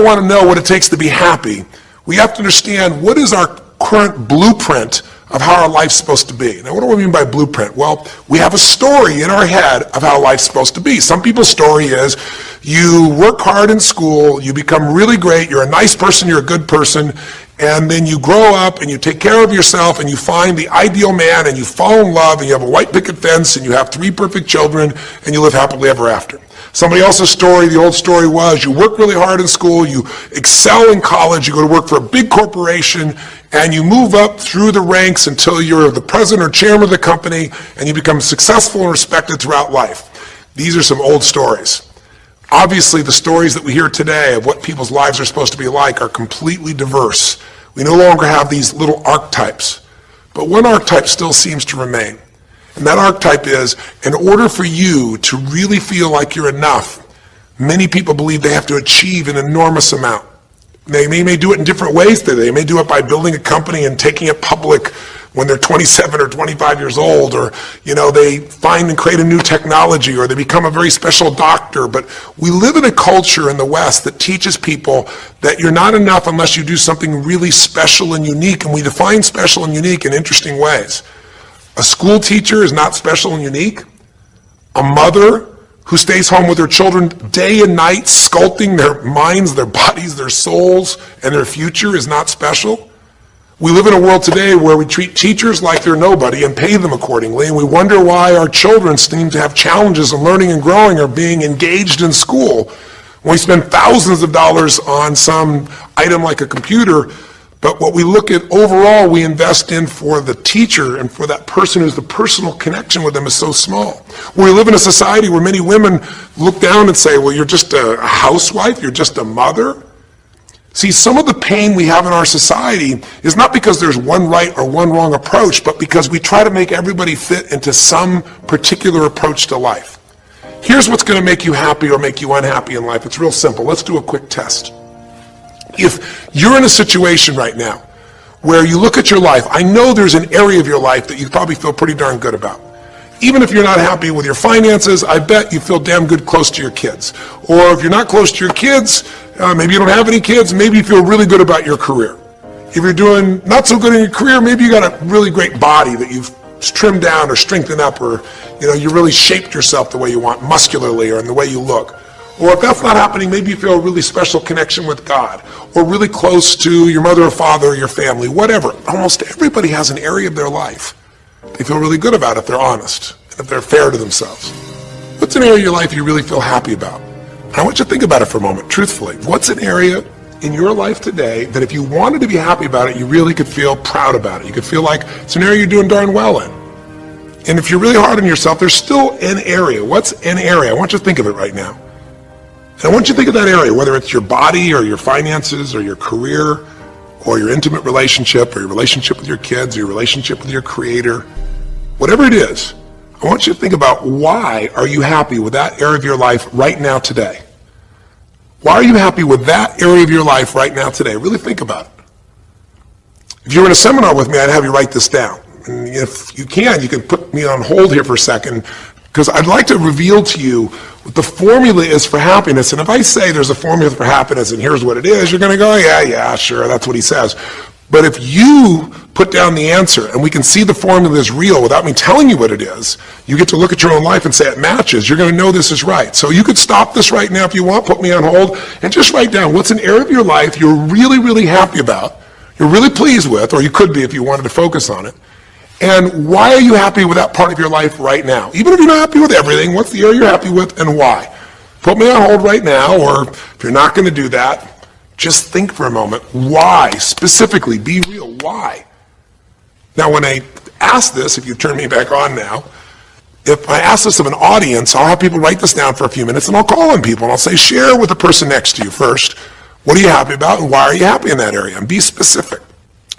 ever want to know what it takes to be happy, we have to understand what is our current blueprint of how our life's supposed to be. Now, what do we mean by blueprint? Well, we have a story in our head of how life's supposed to be. Some people's story is you work hard in school, you become really great, you're a nice person, you're a good person, and then you grow up and you take care of yourself and you find the ideal man and you fall in love and you have a white picket fence and you have 3 perfect children and you live happily ever after. Somebody else's story, the old story was you work really hard in school, you excel in college, you go to work for a big corporation, and you move up through the ranks until you're the president or chairman of the company, and you become successful and respected throughout life. These are some old stories. Obviously, the stories that we hear today of what people's lives are supposed to be like are completely diverse. We no longer have these little archetypes, but one archetype still seems to remain. And that archetype is, in order for you to really feel like you're enough, many people believe they have to achieve an enormous amount. They may do it in different ways today. They may do it by building a company and taking it public when they're 27 or 25 years old, or they find and create a new technology, or they become a very special doctor. But we live in a culture in the West that teaches people that you're not enough unless you do something really special and unique, and we define special and unique in interesting ways. A school teacher is not special and unique. A mother who stays home with her children day and night, sculpting their minds, their bodies, their souls, and their future is not special. We live in a world today where we treat teachers like they're nobody and pay them accordingly, and we wonder why our children seem to have challenges in learning and growing or being engaged in school. When we spend thousands of dollars on some item like a computer, but what we look at overall, we invest in for the teacher and for that person who's the personal connection with them is so small. We live in a society where many women look down and say, well, you're just a housewife, you're just a mother. See, some of the pain we have in our society is not because there's one right or one wrong approach, but because we try to make everybody fit into some particular approach to life. Here's what's going to make you happy or make you unhappy in life. It's real simple. Let's do a quick test. If you're in a situation right now where you look at your life, I know there's an area of your life that you probably feel pretty darn good about. Even if you're not happy with your finances, I bet you feel damn good close to your kids. Or if you're not close to your kids, maybe you don't have any kids, maybe you feel really good about your career. If you're doing not so good in your career, maybe you got a really great body that you've trimmed down or strengthened up, or you really shaped yourself the way you want, muscularly, or in the way you look. Or if that's not happening, maybe you feel a really special connection with God, or really close to your mother or father or your family, whatever. Almost everybody has an area of their life they feel really good about if they're honest, and if they're fair to themselves. What's an area of your life you really feel happy about? I want you to think about it for a moment, truthfully. What's an area in your life today that if you wanted to be happy about it, you really could feel proud about it? You could feel like it's an area you're doing darn well in. And if you're really hard on yourself, there's still an area. What's an area? I want you to think of it right now. And I want you to think of that area, whether it's your body or your finances or your career or your intimate relationship or your relationship with your kids or your relationship with your creator, whatever it is. I want you to think about, why are you happy with that area of your life right now today? Why are you happy with that area of your life right now today? Really think about it. If you were in a seminar with me, I'd have you write this down. And if you can put me on hold here for a second, because I'd like to reveal to you what the formula is for happiness. And if I say there's a formula for happiness and here's what it is, you're going to go, yeah, sure, that's what he says. But if you put down the answer and we can see the formula is real without me telling you what it is, you get to look at your own life and say it matches, you're going to know this is right. So you could stop this right now if you want, put me on hold, and just write down what's an area of your life you're really, really happy about, you're really pleased with, or you could be if you wanted to focus on it. And why are you happy with that part of your life right now? Even if you're not happy with everything, what's the area you're happy with and why? Put me on hold right now, or if you're not going to do that, just think for a moment. Why? Specifically, be real. Why? Now, when I ask this, if you turn me back on now, if I ask this of an audience, I'll have people write this down for a few minutes, and I'll call on people, and I'll say, share with the person next to you first. What are you happy about, and why are you happy in that area? And be specific.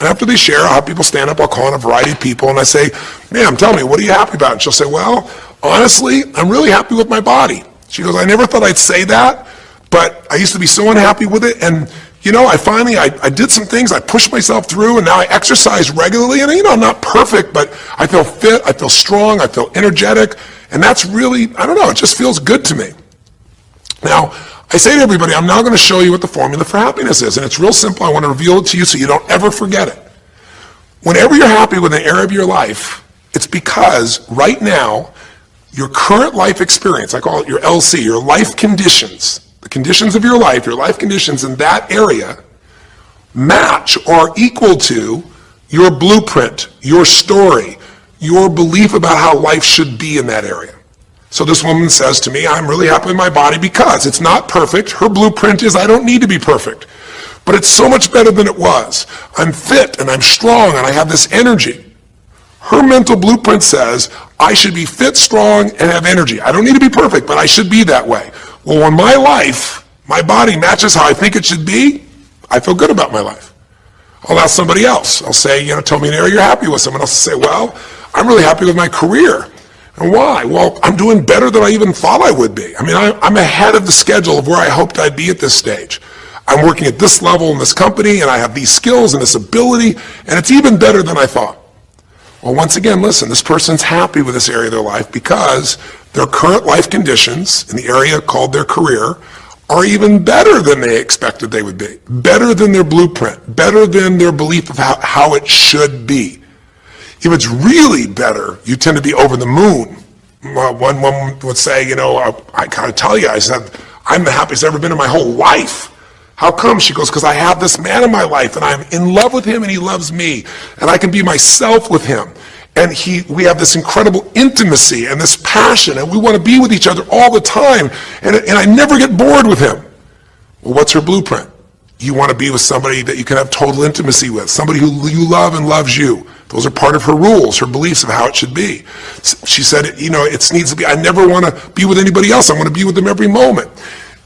And after they share, I'll have people stand up, I'll call on a variety of people, and I say, ma'am, tell me, what are you happy about? And she'll say, well, honestly, I'm really happy with my body. She goes, I never thought I'd say that, but I used to be so unhappy with it, and I did some things, I pushed myself through, and now I exercise regularly, and I'm not perfect, but I feel fit, I feel strong, I feel energetic, and that's really, it just feels good to me. Now, I say to everybody, I'm now going to show you what the formula for happiness is, and it's real simple. I want to reveal it to you so you don't ever forget it. Whenever you're happy with an area of your life, it's because right now, your current life experience, I call it your LC, your life conditions, the conditions of your life conditions in that area match or equal to your blueprint, your story, your belief about how life should be in that area. So this woman says to me, I'm really happy with my body because it's not perfect. Her blueprint is I don't need to be perfect, but it's so much better than it was. I'm fit and I'm strong and I have this energy. Her mental blueprint says I should be fit, strong, and have energy. I don't need to be perfect, but I should be that way. Well, when my life, my body matches how I think it should be, I feel good about my life. I'll ask somebody else. I'll say, tell me an area you're happy with. Someone else will say, well, I'm really happy with my career. And why? Well, I'm doing better than I even thought I would be. I mean, I'm ahead of the schedule of where I hoped I'd be at this stage. I'm working at this level in this company, and I have these skills and this ability, and it's even better than I thought. Well, once again, listen, this person's happy with this area of their life because their current life conditions in the area called their career are even better than they expected they would be, better than their blueprint, better than their belief of how it should be. If it's really better, you tend to be over the moon. One woman would say, I gotta tell you, I said, I'm the happiest I've ever been in my whole life. How come? She goes, because I have this man in my life and I'm in love with him and he loves me and I can be myself with him. And we have this incredible intimacy and this passion and we want to be with each other all the time and I never get bored with him. Well, what's her blueprint? You want to be with somebody that you can have total intimacy with, somebody who you love and loves you. Those are part of her rules, her beliefs of how it should be. She said, it needs to be, I never want to be with anybody else. I want to be with them every moment.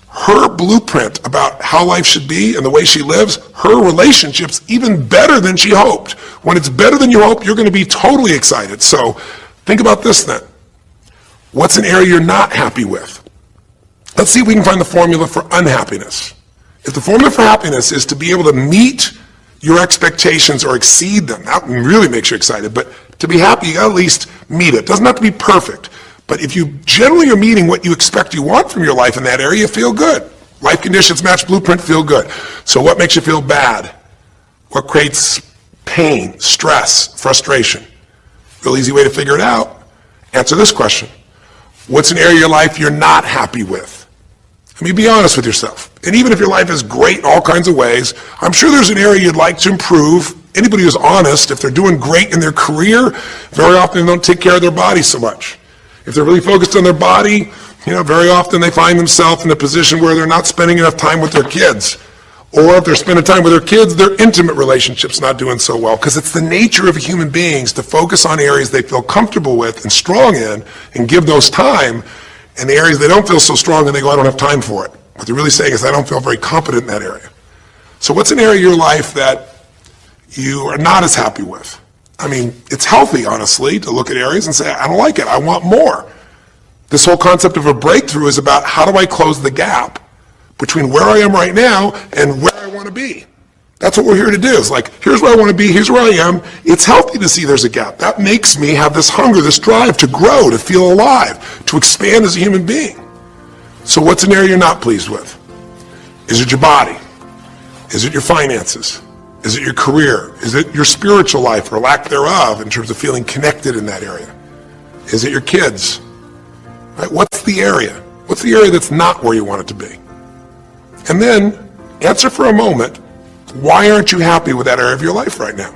Her blueprint about how life should be and the way she lives, her relationship's even better than she hoped. When it's better than you hope, you're going to be totally excited. So think about this then. What's an area you're not happy with? Let's see if we can find the formula for unhappiness. If the formula for happiness is to be able to meet your expectations or exceed them, that really makes you excited. But to be happy, you got to at least meet it. It doesn't have to be perfect. But if you generally are meeting what you expect you want from your life in that area, you feel good. Life conditions match blueprint, feel good. So what makes you feel bad? What creates pain, stress, frustration? Real easy way to figure it out. Answer this question. What's an area of your life you're not happy with? I mean, be honest with yourself. And even if your life is great in all kinds of ways, I'm sure there's an area you'd like to improve. Anybody who's honest, if they're doing great in their career, very often they don't take care of their body so much. If they're really focused on their body, very often they find themselves in a position where they're not spending enough time with their kids. Or if they're spending time with their kids, their intimate relationship's not doing so well. Because it's the nature of human beings to focus on areas they feel comfortable with and strong in and give those time. And the areas they don't feel so strong and they go, I don't have time for it. What they're really saying is, I don't feel very competent in that area. So what's an area of your life that you are not as happy with? I mean, it's healthy, honestly, to look at areas and say, I don't like it, I want more. This whole concept of a breakthrough is about how do I close the gap between where I am right now and where I want to be. That's what we're here to do. It's like, here's where I want to be, here's where I am. It's healthy to see there's a gap. That makes me have this hunger, this drive to grow, to feel alive, to expand as a human being. So what's an area you're not pleased with? Is it your body? Is it your finances? Is it your career? Is it your spiritual life or lack thereof in terms of feeling connected in that area? Is it your kids? Right? What's the area? What's the area that's not where you want it to be? And then answer for a moment, why aren't you happy with that area of your life right now?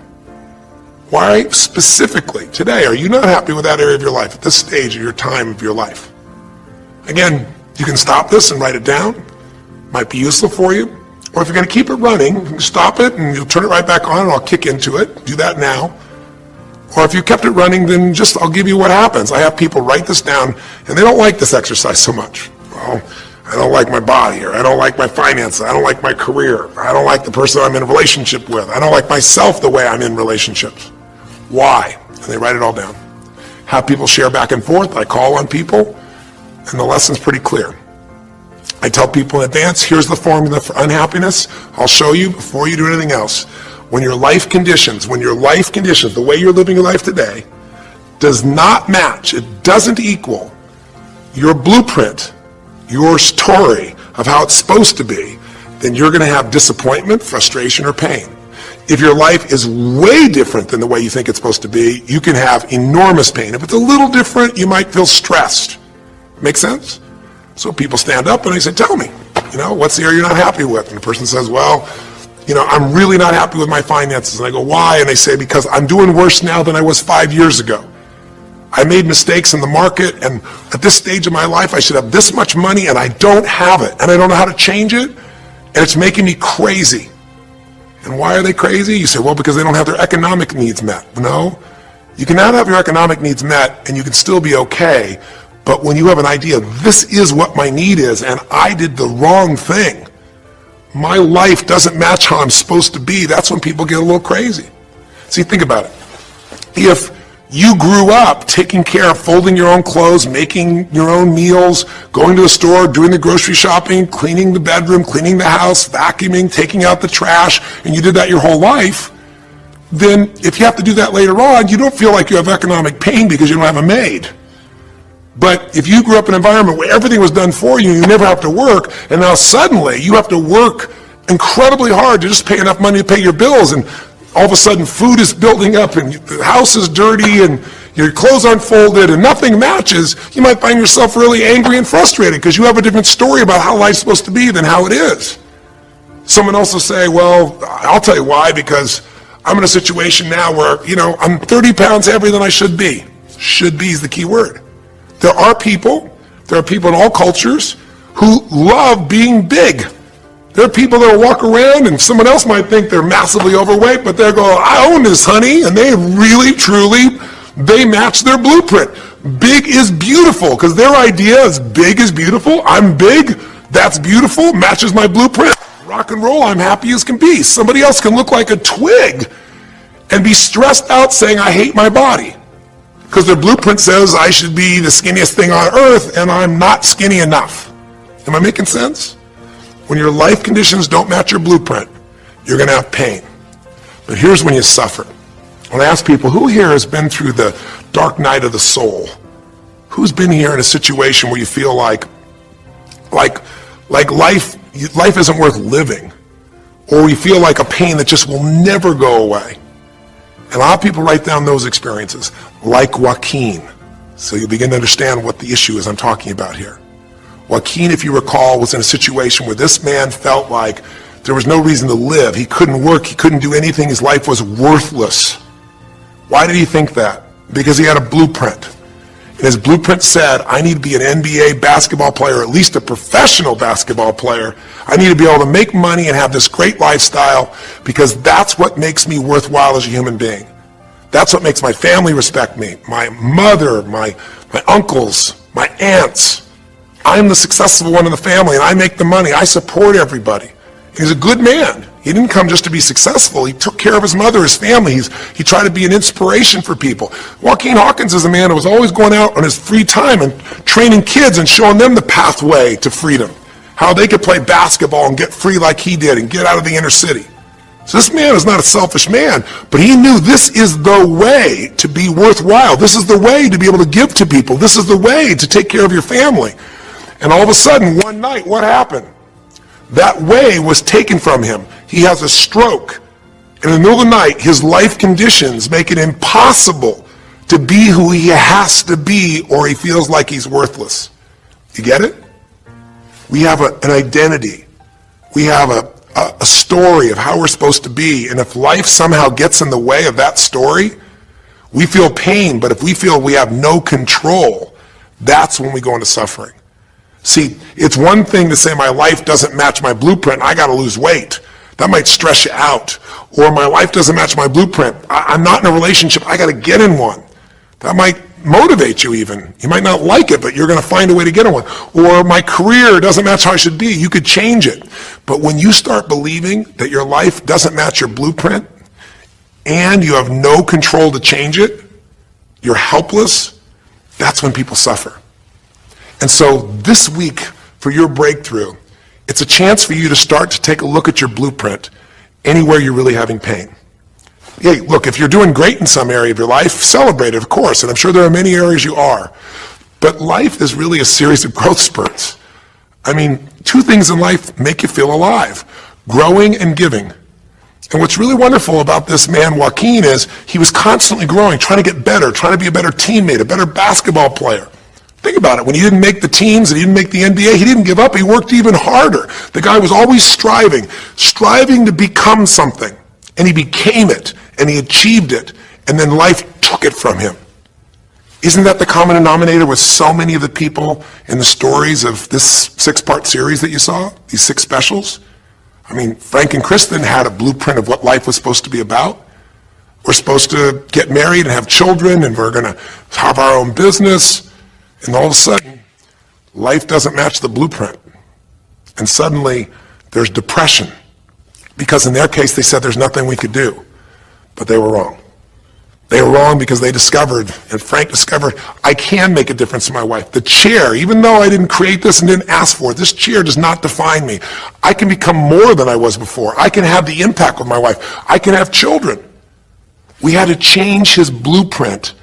Why specifically today are you not happy with that area of your life at this stage of your time of your life? Again, you can stop this and write it down. Might be useful for you. Or if you're going to keep it running, you can stop it and you'll turn it right back on and I'll kick into it. Do that now. Or if you kept it running, then I'll give you what happens. I have people write this down and they don't like this exercise so much. Well, I don't like my body, or I don't like my finances, I don't like my career, or I don't like the person I'm in a relationship with, I don't like myself the way I'm in relationships. Why? And they write it all down. Have people share back and forth. I call on people, and the lesson's pretty clear. I tell people in advance, here's the formula for unhappiness. I'll show you before you do anything else. When your life conditions, the way you're living your life today, does not match, it doesn't equal your blueprint, your story of how it's supposed to be, then you're going to have disappointment, frustration, or pain. If your life is way different than the way you think it's supposed to be, you can have enormous pain. If it's a little different, you might feel stressed. Make sense? So people stand up and they say, tell me, what's the area you're not happy with? And the person says, well, I'm really not happy with my finances. And I go, why? And they say, because I'm doing worse now than I was 5 years ago. I made mistakes in the market, and at this stage of my life, I should have this much money, and I don't have it, and I don't know how to change it, and it's making me crazy. And why are they crazy? You say, well, because they don't have their economic needs met. No, you can not have your economic needs met, and you can still be okay, but when you have an idea, this is what my need is, and I did the wrong thing, my life doesn't match how I'm supposed to be, that's when people get a little crazy. See, think about it. If you grew up taking care of folding your own clothes, making your own meals, going to the store, doing the grocery shopping, cleaning the bedroom, cleaning the house, vacuuming, taking out the trash, and you did that your whole life, then if you have to do that later on, you don't feel like you have economic pain because you don't have a maid. But if you grew up in an environment where everything was done for you, you never have to work, and now suddenly you have to work incredibly hard to just pay enough money to pay your bills, and all of a sudden food is building up and the house is dirty and your clothes aren't folded and nothing matches, you might find yourself really angry and frustrated because you have a different story about how life's supposed to be than how it is. Someone else will say, well, I'll tell you why, because I'm in a situation now where, I'm 30 pounds heavier than I should be. Should be is the key word. There are people in all cultures who love being big. There are people that will walk around and someone else might think they're massively overweight, but they'll go, I own this, honey, and they really, truly, they match their blueprint. Big is beautiful, because their idea is big is beautiful. I'm big, that's beautiful, matches my blueprint. Rock and roll, I'm happy as can be. Somebody else can look like a twig and be stressed out saying, I hate my body, because their blueprint says I should be the skinniest thing on earth, and I'm not skinny enough. Am I making sense? When your life conditions don't match your blueprint, you're going to have pain. But here's when you suffer. When I ask people, who here has been through the dark night of the soul? Who's been here in a situation where you feel like life isn't worth living, or you feel like a pain that just will never go away? And a lot of people write down those experiences, like Joaquin. So you begin to understand what the issue is I'm talking about here. Joaquin, if you recall, was in a situation where this man felt like there was no reason to live. He couldn't work, he couldn't do anything, his life was worthless. Why did he think that? Because he had a blueprint. And his blueprint said, I need to be an NBA basketball player, or at least a professional basketball player. I need to be able to make money and have this great lifestyle, because that's what makes me worthwhile as a human being. That's what makes my family respect me, my mother, my uncles, my aunts. I'm the successful one in the family, and I make the money. I support everybody. He's a good man. He didn't come just to be successful. He took care of his mother, his family. He tried to be an inspiration for people. Joaquin Hawkins is a man who was always going out on his free time and training kids and showing them the pathway to freedom, how they could play basketball and get free like he did and get out of the inner city. So this man is not a selfish man, but he knew this is the way to be worthwhile. This is the way to be able to give to people. This is the way to take care of your family. And all of a sudden, one night, what happened? That way was taken from him. He has a stroke. In the middle of the night, his life conditions make it impossible to be who he has to be, or he feels like he's worthless. You get it? We have an identity. We have a story of how we're supposed to be, and if life somehow gets in the way of that story, we feel pain, but if we feel we have no control, that's when we go into suffering. See, it's one thing to say my life doesn't match my blueprint, I got to lose weight. That might stress you out. Or my life doesn't match my blueprint, I'm not in a relationship, I got to get in one. That might motivate you even. You might not like it, but you're going to find a way to get in one. Or my career doesn't match how I should be, you could change it. But when you start believing that your life doesn't match your blueprint, and you have no control to change it, you're helpless, that's when people suffer. And so this week, for your breakthrough, it's a chance for you to start to take a look at your blueprint anywhere you're really having pain. Hey, look, if you're doing great in some area of your life, celebrate it, of course, and I'm sure there are many areas you are. But life is really a series of growth spurts. I mean, two things in life make you feel alive: growing and giving. And what's really wonderful about this man, Joaquin, is he was constantly growing, trying to get better, trying to be a better teammate, a better basketball player. Think about it. When he didn't make the teams and he didn't make the NBA, he didn't give up. He worked even harder. The guy was always striving to become something. And he became it, and he achieved it, and then life took it from him. Isn't that the common denominator with so many of the people in the stories of this 6-part series that you saw, these 6 specials? I mean, Frank and Kristen had a blueprint of what life was supposed to be about. We're supposed to get married and have children, and we're going to have our own business. And all of a sudden, life doesn't match the blueprint. And suddenly, there's depression. Because in their case, they said there's nothing we could do. But they were wrong. They were wrong because they discovered, and Frank discovered, I can make a difference in my wife. The chair, even though I didn't create this and didn't ask for it, this chair does not define me. I can become more than I was before. I can have the impact with my wife. I can have children. We had to change his blueprint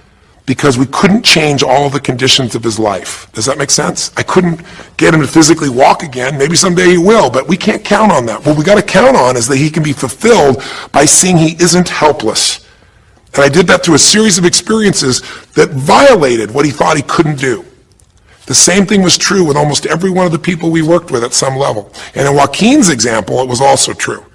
because we couldn't change all the conditions of his life. Does that make sense? I couldn't get him to physically walk again. Maybe someday he will, but we can't count on that. What we got to count on is that he can be fulfilled by seeing he isn't helpless. And I did that through a series of experiences that violated what he thought he couldn't do. The same thing was true with almost every one of the people we worked with at some level. And in Joaquin's example, it was also true.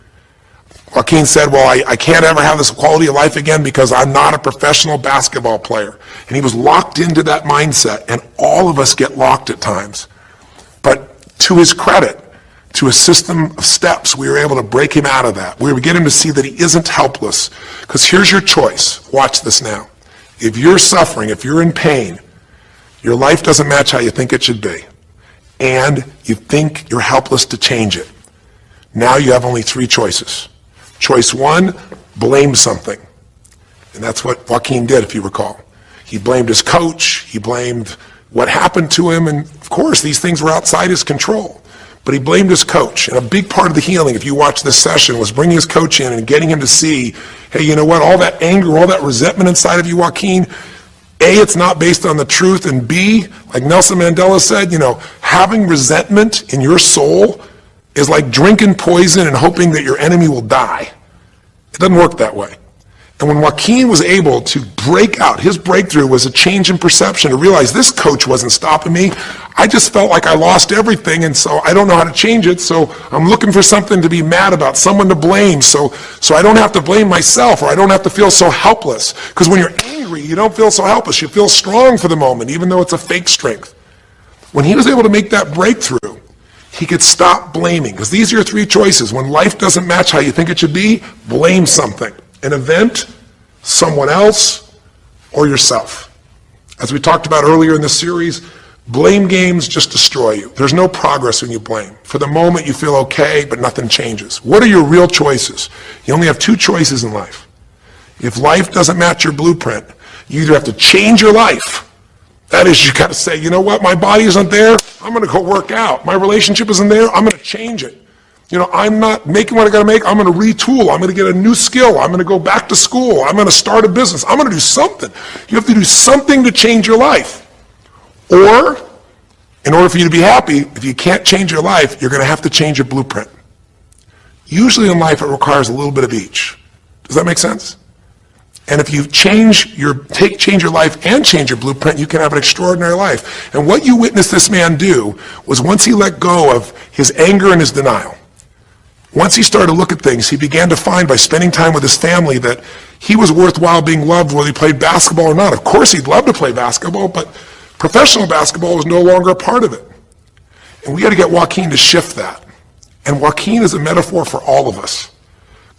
Joaquin said, well, I can't ever have this quality of life again because I'm not a professional basketball player. And he was locked into that mindset, and all of us get locked at times. But to his credit, to a system of steps, we were able to break him out of that. We were getting him to see that he isn't helpless. Because here's your choice. Watch this now. If you're suffering, if you're in pain, your life doesn't match how you think it should be, and you think you're helpless to change it, now you have only 3 choices. Choice 1, blame something. And that's what Joaquin did, if you recall. He blamed his coach. He blamed what happened to him. And of course, these things were outside his control. But he blamed his coach. And a big part of the healing, if you watch this session, was bringing his coach in and getting him to see, hey, you know what, all that anger, all that resentment inside of you, Joaquin, A, it's not based on the truth, and B, like Nelson Mandela said, having resentment in your soul is like drinking poison and hoping that your enemy will die. It doesn't work that way. And when Joaquin was able to break out, his breakthrough was a change in perception, to realize this coach wasn't stopping me. I just felt like I lost everything, and so I don't know how to change it, so I'm looking for something to be mad about, someone to blame, so I don't have to blame myself, or I don't have to feel so helpless. Because when you're angry, you don't feel so helpless. You feel strong for the moment, even though it's a fake strength. When he was able to make that breakthrough, he could stop blaming. Because these are your 3 choices. When life doesn't match how you think it should be, blame something. An event, someone else, or yourself. As we talked about earlier in the series, blame games just destroy you. There's no progress when you blame. For the moment, you feel okay, but nothing changes. What are your real choices? You only have 2 choices in life. If life doesn't match your blueprint, you either have to change your life. That is, you got to say, you know what, my body isn't there, I'm going to go work out. My relationship isn't there, I'm going to change it. I'm not making what I got to make, I'm going to retool, I'm going to get a new skill, I'm going to go back to school, I'm going to start a business, I'm going to do something. You have to do something to change your life. Or, in order for you to be happy, if you can't change your life, you're going to have to change your blueprint. Usually in life, it requires a little bit of each. Does that make sense? And if you change your life and change your blueprint, you can have an extraordinary life. And what you witnessed this man do was, once he let go of his anger and his denial, once he started to look at things, he began to find, by spending time with his family, that he was worthwhile being loved whether he played basketball or not. Of course he'd love to play basketball, but professional basketball was no longer a part of it. And we got to get Joaquin to shift that. And Joaquin is a metaphor for all of us.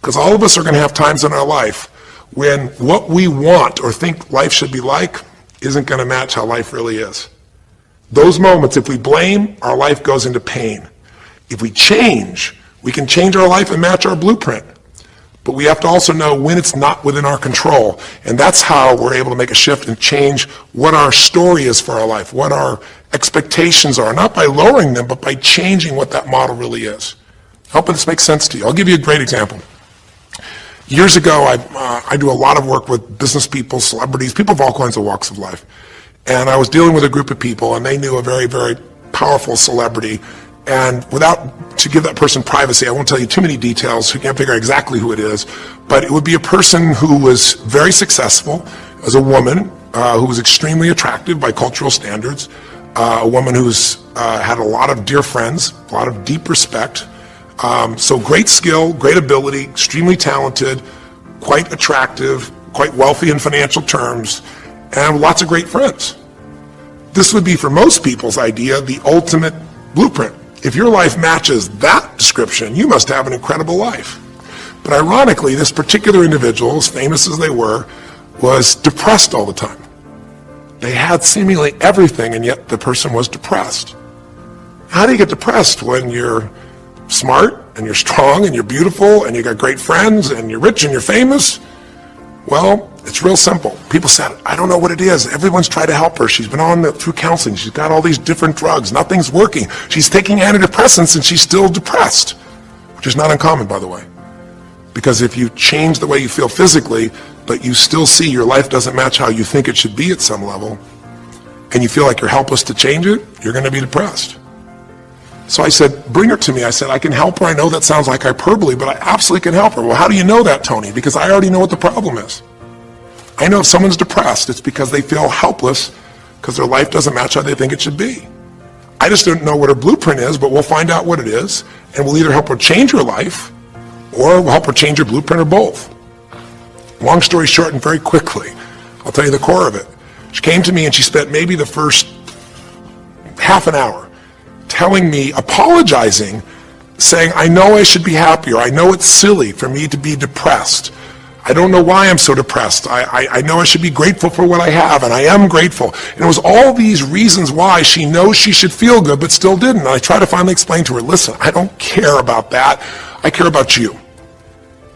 Because all of us are going to have times in our life when what we want or think life should be like isn't going to match how life really is. Those moments, if we blame, our life goes into pain. If we change, we can change our life and match our blueprint. But we have to also know when it's not within our control. And that's how we're able to make a shift and change what our story is for our life, what our expectations are, not by lowering them, but by changing what that model really is. I hope this makes sense to you. I'll give you a great example. Years ago, I do a lot of work with business people, celebrities, people of all kinds of walks of life. And I was dealing with a group of people, and they knew a very, very powerful celebrity. And to give that person privacy, I won't tell you too many details, so you can't figure out exactly who it is, but it would be a person who was very successful as a woman, who was extremely attractive by cultural standards, a woman who's had a lot of dear friends, a lot of deep respect, so great skill, great ability, extremely talented, quite attractive, quite wealthy in financial terms, and lots of great friends. This would be, for most people's idea, the ultimate blueprint. If your life matches that description, you must have an incredible life. But ironically, this particular individual, as famous as they were, was depressed all the time. They had seemingly everything, and yet the person was depressed. How do you get depressed when you're smart, and you're strong, and you're beautiful, and you got great friends, and you're rich, and you're famous? Well, it's real simple. People said, I don't know what it is. Everyone's tried to help her. She's been through counseling. She's got all these different drugs. Nothing's working. She's taking antidepressants and she's still depressed, which is not uncommon, by the way. Because if you change the way you feel physically, but you still see your life doesn't match how you think it should be at some level, and you feel like you're helpless to change it, you're going to be depressed. So I said, bring her to me. I said, I can help her. I know that sounds like hyperbole, but I absolutely can help her. Well, how do you know that, Tony? Because I already know what the problem is. I know if someone's depressed, it's because they feel helpless because their life doesn't match how they think it should be. I just don't know what her blueprint is, but we'll find out what it is, and we'll either help her change her life or we'll help her change her blueprint, or both. Long story short, and very quickly, I'll tell you the core of it. She came to me and she spent maybe the first half an hour telling me, apologizing, saying, I know I should be happier. I know it's silly for me to be depressed. I don't know why I'm so depressed. I know I should be grateful for what I have, and I am grateful. And it was all these reasons why she knows she should feel good, but still didn't. And I tried to finally explain to her, listen, I don't care about that. I care about you.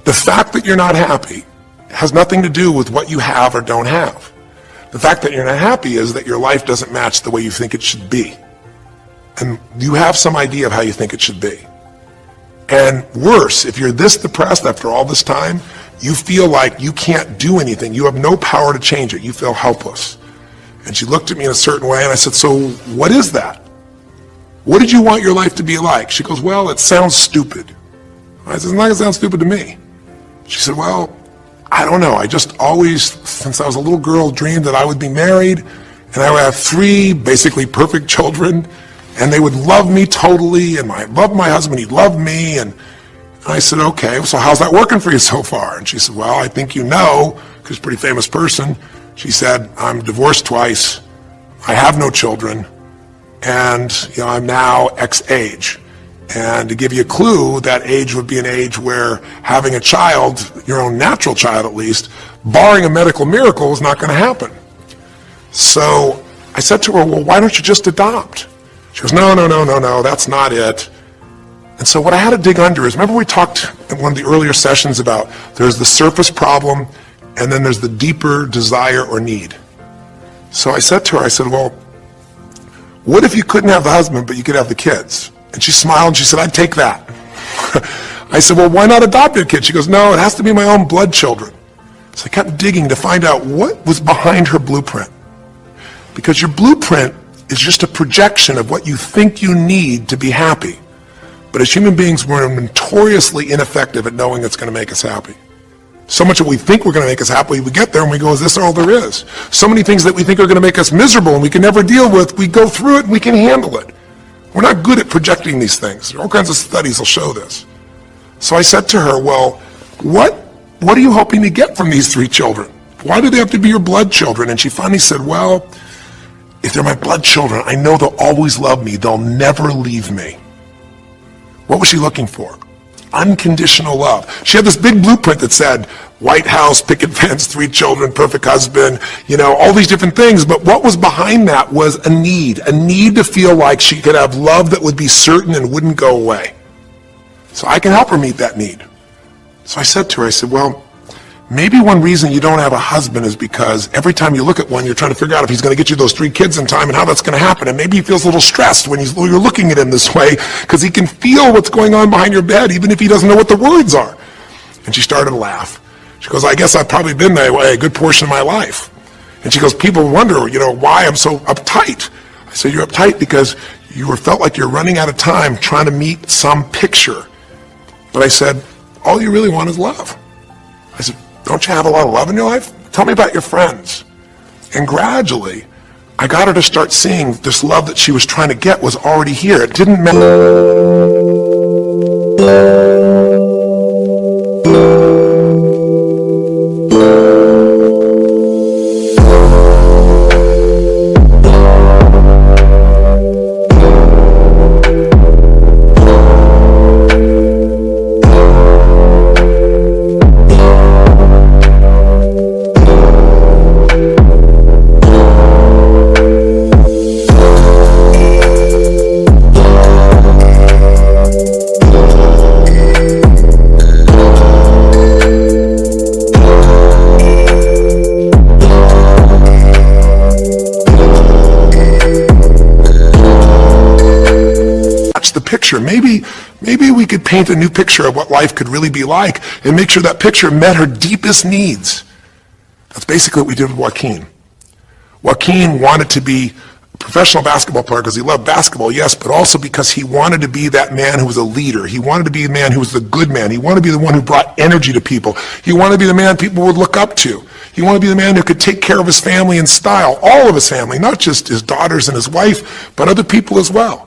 The fact that you're not happy has nothing to do with what you have or don't have. The fact that you're not happy is that your life doesn't match the way you think it should be. And you have some idea of how you think it should be. And worse, if you're this depressed after all this time, you feel like you can't do anything. You have no power to change it. You feel helpless. And she looked at me in a certain way, and I said, so what is that? What did you want your life to be like? She goes, well, it sounds stupid. I said, it's not going to sound stupid to me. She said, well, I don't know. I just always, since I was a little girl, dreamed that I would be married, and I would have 3 basically perfect children, and they would love me totally, and I loved my husband, he'd love me, and I said, okay, so how's that working for you so far? And she said, well, I think you know, because she's a pretty famous person. She said, I'm divorced twice, I have no children, and I'm now X age. And to give you a clue, that age would be an age where having a child, your own natural child at least, barring a medical miracle, is not going to happen. So I said to her, well, why don't you just adopt? She goes, no, that's not it. And so what I had to dig under is, remember we talked in one of the earlier sessions about there's the surface problem and then there's the deeper desire or need. So I said to her, I said, well, what if you couldn't have the husband but you could have the kids? And she smiled and she said, I'd take that. I said, well, why not adopt a kid? She goes, no, it has to be my own blood children. So I kept digging to find out what was behind her blueprint. Because your blueprint is just a projection of what you think you need to be happy. But as human beings, we're notoriously ineffective at knowing it's going to make us happy. So much that we think we're going to make us happy, we get there and we go, is this all there is? So many things that we think are going to make us miserable and we can never deal with, we go through it and we can handle it. We're not good at projecting these things. All kinds of studies will show this. So I said to her, well, what are you hoping to get from these 3 children? Why do they have to be your blood children? And she finally said, well, if they're my blood children, I know they'll always love me. They'll never leave me. What was she looking for? Unconditional love. She had this big blueprint that said, White House, picket fence, 3 children, perfect husband, all these different things. But what was behind that was a need to feel like she could have love that would be certain and wouldn't go away. So I can help her meet that need. So I said to her, I said, well, maybe one reason you don't have a husband is because every time you look at one, you're trying to figure out if he's going to get you those 3 kids in time and how that's going to happen. And maybe he feels a little stressed when you're looking at him this way because he can feel what's going on behind your bed, even if he doesn't know what the words are. And she started to laugh. She goes, I guess I've probably been that way a good portion of my life. And she goes, people wonder, why I'm so uptight. I said, you're uptight because you felt like you're running out of time trying to meet some picture. But I said, all you really want is love. I said, don't you have a lot of love in your life? Tell me about your friends. And gradually, I got her to start seeing this love that she was trying to get was already here. It didn't matter. Picture. Maybe we could paint a new picture of what life could really be like and make sure that picture met her deepest needs. That's basically what we did with Joaquin. Joaquin wanted to be a professional basketball player because he loved basketball, yes, but also because he wanted to be that man who was a leader. He wanted to be the man who was the good man. He wanted to be the one who brought energy to people. He wanted to be the man people would look up to. He wanted to be the man who could take care of his family in style, all of his family, not just his daughters and his wife, but other people as well.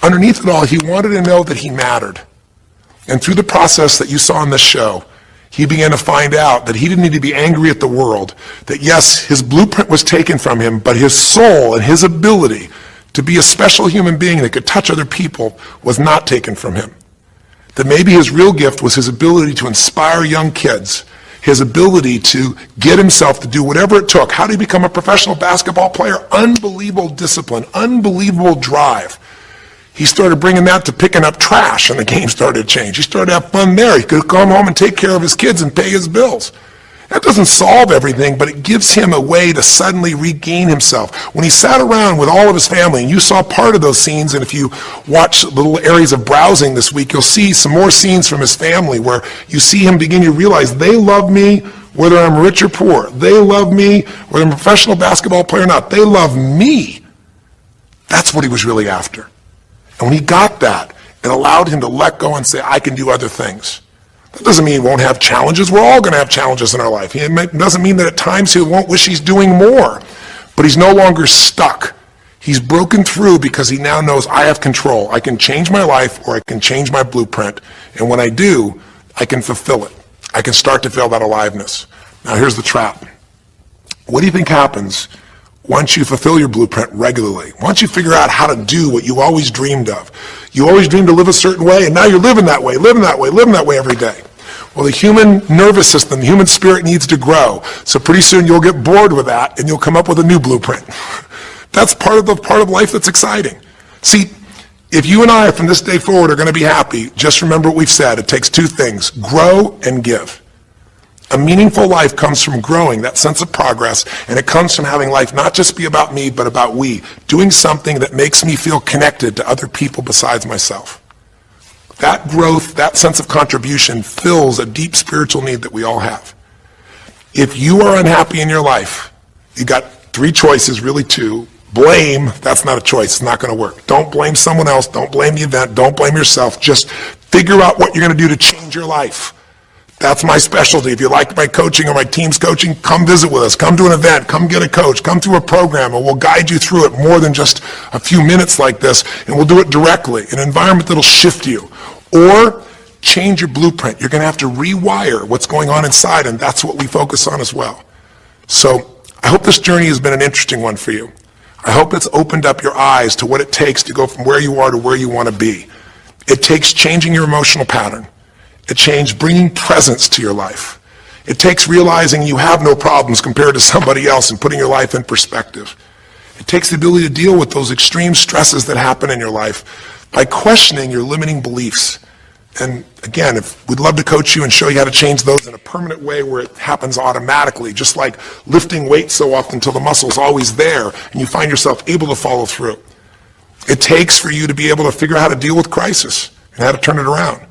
Underneath it all, he wanted to know that he mattered. And through the process that you saw in this show, he began to find out that he didn't need to be angry at the world, that yes, his blueprint was taken from him, but his soul and his ability to be a special human being that could touch other people was not taken from him. That maybe his real gift was his ability to inspire young kids, his ability to get himself to do whatever it took. How did he become a professional basketball player? Unbelievable discipline, unbelievable drive. He started bringing that to picking up trash, and the game started to change. He started to have fun there. He could come home and take care of his kids and pay his bills. That doesn't solve everything, but it gives him a way to suddenly regain himself. When he sat around with all of his family, and you saw part of those scenes, and if you watch little areas of browsing this week, you'll see some more scenes from his family where you see him begin to realize they love me whether I'm rich or poor. They love me whether I'm a professional basketball player or not. They love me. That's what he was really after. And when he got that, it allowed him to let go and say, I can do other things. That doesn't mean he won't have challenges. We're all going to have challenges in our life. It doesn't mean that at times he won't wish he's doing more. But he's no longer stuck. He's broken through because he now knows I have control. I can change my life or I can change my blueprint. And when I do, I can fulfill it. I can start to feel that aliveness. Now here's the trap. What do you think happens once you fulfill your blueprint regularly? Once you figure out how to do what you always dreamed of. You always dreamed to live a certain way, and now you're living that way every day. Well, the human nervous system, the human spirit needs to grow. So pretty soon you'll get bored with that, and you'll come up with a new blueprint. That's part of life that's exciting. See, if you and I from this day forward are going to be happy, just remember what we've said. It takes two things, grow and give. A meaningful life comes from growing, that sense of progress, and it comes from having life not just be about me, but about we, doing something that makes me feel connected to other people besides myself. That growth, that sense of contribution fills a deep spiritual need that we all have. If you are unhappy in your life, you got three choices, really two. Blame, that's not a choice, it's not going to work. Don't blame someone else, don't blame the event, don't blame yourself. Just figure out what you're going to do to change your life. That's my specialty. If you like my coaching or my team's coaching, come visit with us. Come to an event. Come get a coach. Come to a program, and we'll guide you through it more than just a few minutes like this, and we'll do it directly, an environment that'll shift you. Or change your blueprint. You're going to have to rewire what's going on inside, and that's what we focus on as well. So I hope this journey has been an interesting one for you. I hope it's opened up your eyes to what it takes to go from where you are to where you want to be. It takes changing your emotional pattern. It takes bringing presence to your life. It takes realizing you have no problems compared to somebody else and putting your life in perspective. It takes the ability to deal with those extreme stresses that happen in your life by questioning your limiting beliefs. And again, we'd love to coach you and show you how to change those in a permanent way where it happens automatically, just like lifting weights so often until the muscle's always there and you find yourself able to follow through. It takes for you to be able to figure out how to deal with crisis and how to turn it around.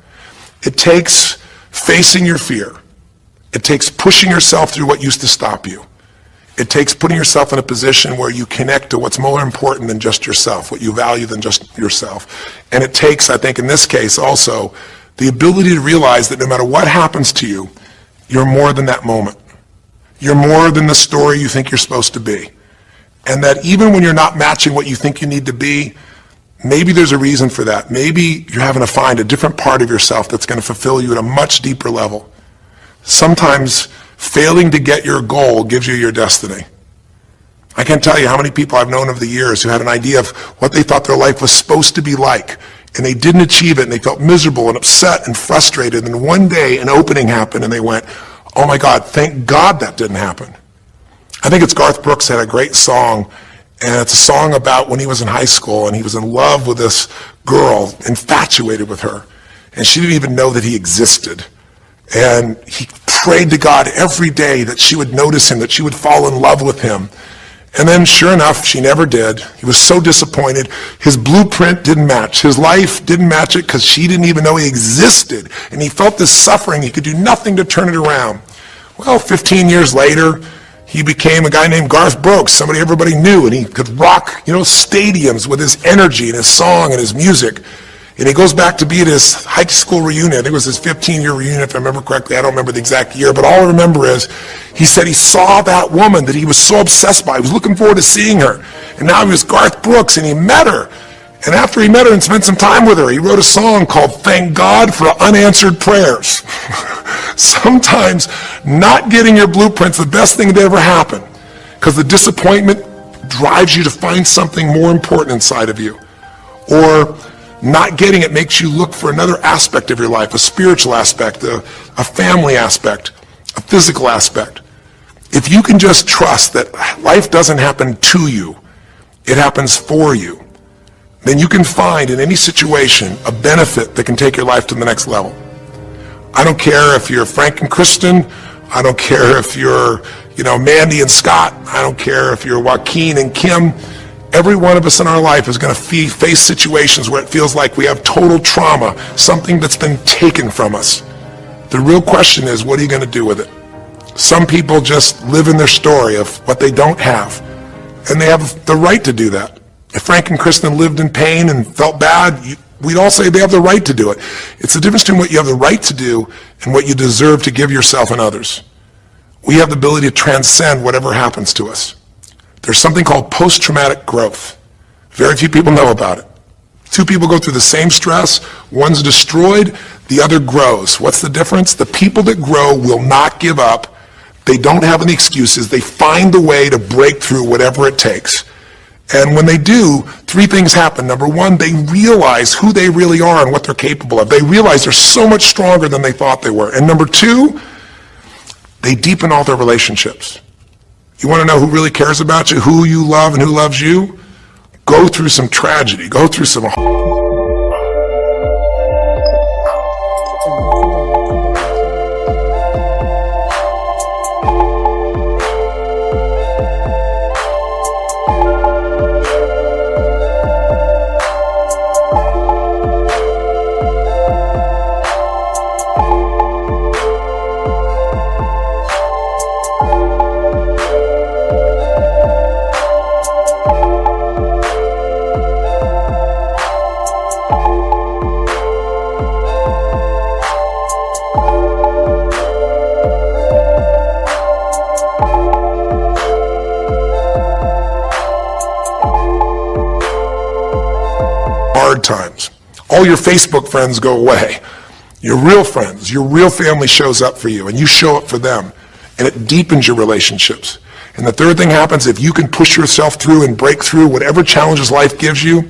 It takes facing your fear. It takes pushing yourself through what used to stop you. It takes putting yourself in a position where you connect to what's more important than just yourself, what you value than just yourself. And it takes, I think in this case also, the ability to realize that no matter what happens to you, you're more than that moment. You're more than the story you think you're supposed to be. And that even when you're not matching what you think you need to be, maybe there's a reason for that. Maybe you're having to find a different part of yourself that's going to fulfill you at a much deeper level. Sometimes failing to get your goal gives you your destiny. I can't tell you how many people I've known over the years who had an idea of what they thought their life was supposed to be like, and they didn't achieve it, and they felt miserable and upset and frustrated, and one day an opening happened, and they went, oh my God, thank God that didn't happen. I think it's Garth Brooks had a great song, and it's a song about when he was in high school, and he was in love with this girl, infatuated with her, and she didn't even know that he existed. And he prayed to God every day that she would notice him, that she would fall in love with him. And then sure enough, she never did. He was so disappointed. His blueprint didn't match. His life didn't match it because she didn't even know he existed. And he felt this suffering. He could do nothing to turn it around. Well, 15 years later, he became a guy named Garth Brooks, somebody everybody knew, and he could rock, stadiums with his energy and his song and his music. And he goes back to be at his high school reunion. I think it was his 15-year reunion, if I remember correctly. I don't remember the exact year, but all I remember is he said he saw that woman that he was so obsessed by. He was looking forward to seeing her. And now he was Garth Brooks, and he met her. And after he met her and spent some time with her, he wrote a song called Thank God for Unanswered Prayers. Sometimes not getting your blueprint's the best thing that ever happened, because the disappointment drives you to find something more important inside of you. Or not getting it makes you look for another aspect of your life, a spiritual aspect, a family aspect, a physical aspect. If you can just trust that life doesn't happen to you, it happens for you, then you can find in any situation a benefit that can take your life to the next level. I don't care if you're Frank and Kristen. I don't care if you're, Mandy and Scott. I don't care if you're Joaquin and Kim. Every one of us in our life is going to face situations where it feels like we have total trauma, something that's been taken from us. The real question is, what are you going to do with it? Some people just live in their story of what they don't have, and they have the right to do that. If Frank and Kristen lived in pain and felt bad, we'd all say they have the right to do it. It's the difference between what you have the right to do and what you deserve to give yourself and others. We have the ability to transcend whatever happens to us. There's something called post-traumatic growth. Very few people know about it. Two people go through the same stress. One's destroyed, the other grows. What's the difference? The people that grow will not give up. They don't have any excuses. They find the way to break through whatever it takes. And when they do, three things happen. Number one, they realize who they really are and what they're capable of. They realize they're so much stronger than they thought they were. And number two, they deepen all their relationships. You want to know who really cares about you, who you love and who loves you? Go through some tragedy. Go through some hard times. All your Facebook friends go away. Your real friends, your real family shows up for you, and you show up for them, and it deepens your relationships. And the third thing happens, if you can push yourself through and break through whatever challenges life gives you,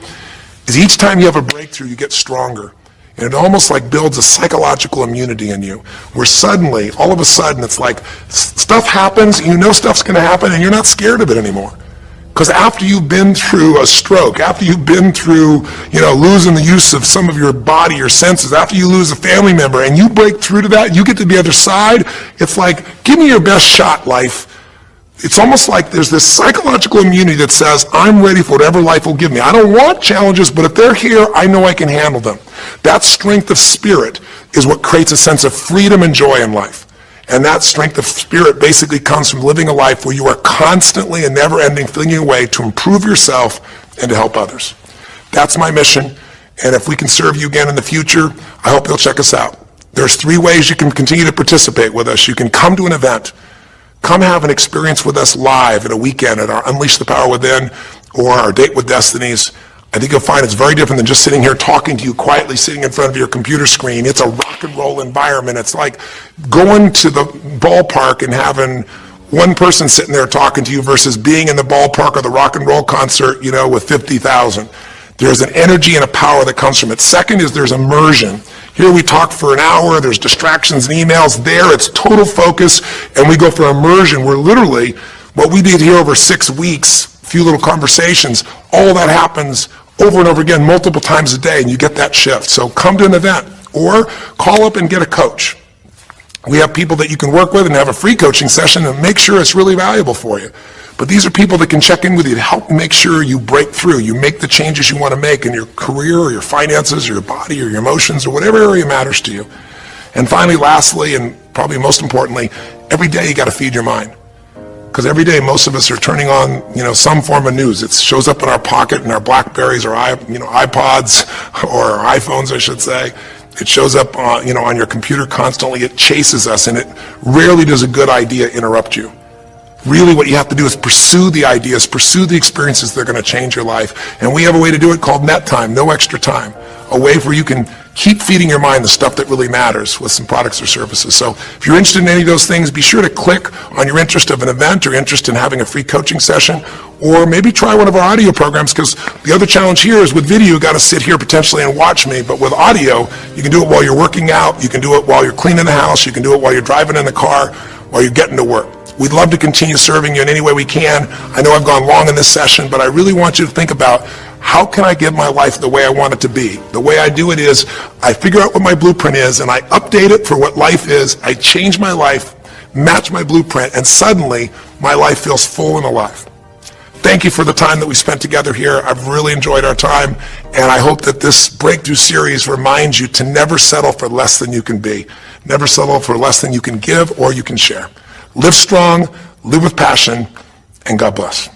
is each time you have a breakthrough, you get stronger. And it almost like builds a psychological immunity in you, where suddenly, all of a sudden, it's like stuff happens, you know stuff's going to happen, and you're not scared of it anymore. Because after you've been through a stroke, after you've been through, losing the use of some of your body, your senses, after you lose a family member, and you break through to that, you get to the other side, it's like, give me your best shot, life. It's almost like there's this psychological immunity that says, I'm ready for whatever life will give me. I don't want challenges, but if they're here, I know I can handle them. That strength of spirit is what creates a sense of freedom and joy in life. And that strength of spirit basically comes from living a life where you are constantly and never-ending flinging away to improve yourself and to help others. That's my mission, and if we can serve you again in the future, I hope you'll check us out. There's 3 ways you can continue to participate with us. You can come to an event, come have an experience with us live at a weekend at our Unleash the Power Within or our Date with Destinies. I think you'll find it's very different than just sitting here talking to you quietly, sitting in front of your computer screen. It's a rock and roll environment. It's like going to the ballpark and having one person sitting there talking to you versus being in the ballpark or the rock and roll concert, with 50,000. There's an energy and a power that comes from it. Second is there's immersion. Here we talk for an hour, there's distractions and emails. There it's total focus, and we go for immersion where literally what we did here over 6 weeks, a few little conversations, all that happens over and over again multiple times a day, and you get that shift. So come to an event or call up and get a coach. We have people that you can work with and have a free coaching session and make sure it's really valuable for you. But these are people that can check in with you to help make sure you break through, you make the changes you want to make in your career or your finances or your body or your emotions or whatever area matters to you. And finally, lastly, and probably most importantly, every day you got to feed your mind. Because every day most of us are turning on, some form of news. It shows up in our pocket, in our Blackberries or iPods or our iPhones, I should say. It shows up on your computer constantly. It chases us, and it rarely does a good idea interrupt you. Really what you have to do is pursue the ideas, pursue the experiences that are going to change your life. And we have a way to do it called net time, no extra time. A way where you can keep feeding your mind the stuff that really matters with some products or services. So if you're interested in any of those things, be sure to click on your interest of an event or interest in having a free coaching session, or maybe try one of our audio programs, because the other challenge here is with video, you got to sit here potentially and watch me, but with audio, you can do it while you're working out, you can do it while you're cleaning the house, you can do it while you're driving in the car, while you're getting to work. We'd love to continue serving you in any way we can. I know I've gone long in this session, but I really want you to think about how can I give my life the way I want it to be? The way I do it is I figure out what my blueprint is and I update it for what life is. I change my life, match my blueprint, and suddenly my life feels full and alive. Thank you for the time that we spent together here. I've really enjoyed our time, and I hope that this breakthrough series reminds you to never settle for less than you can be. Never settle for less than you can give or you can share. Live strong, live with passion, and God bless.